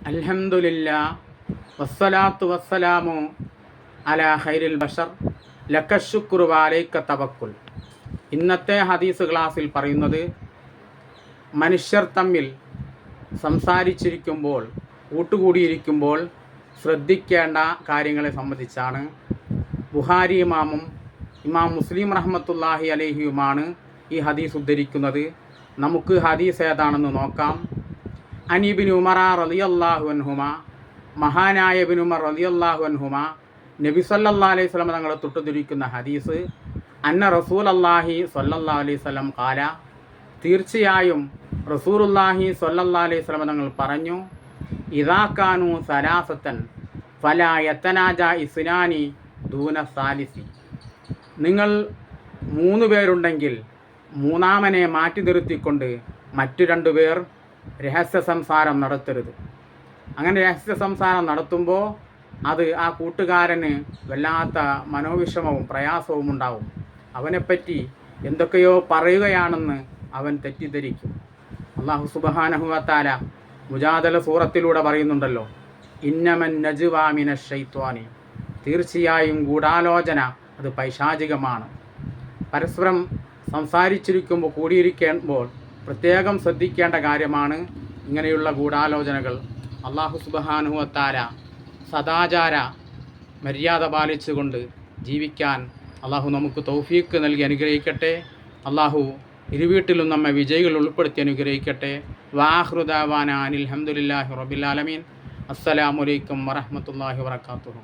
അൽഹംദുലില്ലാ വസ്സലാത്തു വസ്സലാമു അലാ ഖൈരിൽ ബഷർ ലക്കശുക്രു വഅലൈക തവക്കുൽ. ഇന്നത്തെ ഹദീസ് ക്ലാസ്സിൽ പറയുന്നത് മനുഷ്യർ തമ്മിൽ സംസാരിച്ചിരിക്കുമ്പോൾ, കൂട്ടുകൂടിയിരിക്കുമ്പോൾ ശ്രദ്ധിക്കേണ്ട കാര്യങ്ങളെ സംബന്ധിച്ചാണ്. ബുഖാരി ഇമാമും ഇമാം മുസ്ലിം റഹ്മത്തുള്ളാഹി അലൈഹിയുമാണ് ഈ ഹദീസ് ഉദ്ധരിക്കുന്നത്. നമുക്ക് ഹദീസ് ഏതാണെന്ന് നോക്കാം. അനിബിൻ ഉമർ റളിയല്ലാഹു അൻഹുമ, മഹാനായ ഇബ്നു ഉമർ റളിയല്ലാഹു അൻഹുമ നബി സല്ലല്ലാഹു അലൈഹി വസല്ലം തങ്ങളെ തൊട്ടുദ്ധരിക്കുന്ന ഹദീസ്, അന്ന റസൂലല്ലാഹി സ്വല്ലല്ലാഹു അലൈഹി വസല്ലം ഖാല, തീർച്ചയായും റസൂലുള്ളാഹി സ്വല്ലല്ലാഹു അലൈഹി വസല്ലം തങ്ങൾ പറഞ്ഞു, ഇദാ കാനൂ സലാസത്തൻ ഫലാ യതനാജ ഇസ്നാനി ദൂന സാലിസി. നിങ്ങൾ 3 പേരുണ്ടെങ്കിൽ മൂന്നാമനെ മാറ്റി നിർത്തിക്കൊണ്ട് മറ്റു 2 പേർ രഹസ്യ സംസാരം നടത്തരുത്. അങ്ങനെ രഹസ്യ സംസാരം നടത്തുമ്പോൾ അത് ആ കൂട്ടുകാരന് വല്ലാത്ത മനോവിഷമവും പ്രയാസവും ഉണ്ടാവും. അവനെപ്പറ്റി എന്തൊക്കെയോ പറയുകയാണെന്ന് അവൻ തെറ്റിദ്ധരിക്കും. അല്ലാഹു സുബ്ഹാനഹു വ തആല മുജാദല സൂറത്തിലൂടെ പറയുന്നുണ്ടല്ലോ, ഇന്നമൻ നജ്വാ മിനശ് ശൈത്വാനി, തീർച്ചയായും ഗൂഢാലോചന അത് പൈശാചികമാണ്. പരസ്പരം സംസാരിച്ചിരിക്കുമ്പോൾ, കൂടിയിരിക്കുമ്പോൾ പ്രത്യേകം ശ്രദ്ധിക്കേണ്ട കാര്യമാണ് ഇങ്ങനെയുള്ള ഗൂഢാലോചനകൾ. അല്ലാഹു സുബ്ഹാനഹു വ തആല സദാചാര മര്യാദ പാലിച്ചുകൊണ്ട് ജീവിക്കാൻ അല്ലാഹു നമുക്ക് തൗഫീക്ക് നൽകി അനുഗ്രഹിക്കട്ടെ. അല്ലാഹു ഇരുവീട്ടിലും നമ്മെ വിജയികൾ ഉൾപ്പെടുത്തി അനുഗ്രഹിക്കട്ടെ. വാഖിറു ദഅവാനാ അനിൽ ഹംദുലില്ലാഹി റബ്ബിൽ ആലമീൻ. അസ്സലാമു അലൈക്കും വറഹ്മത്തുള്ളാഹി വബറകാതുഹു.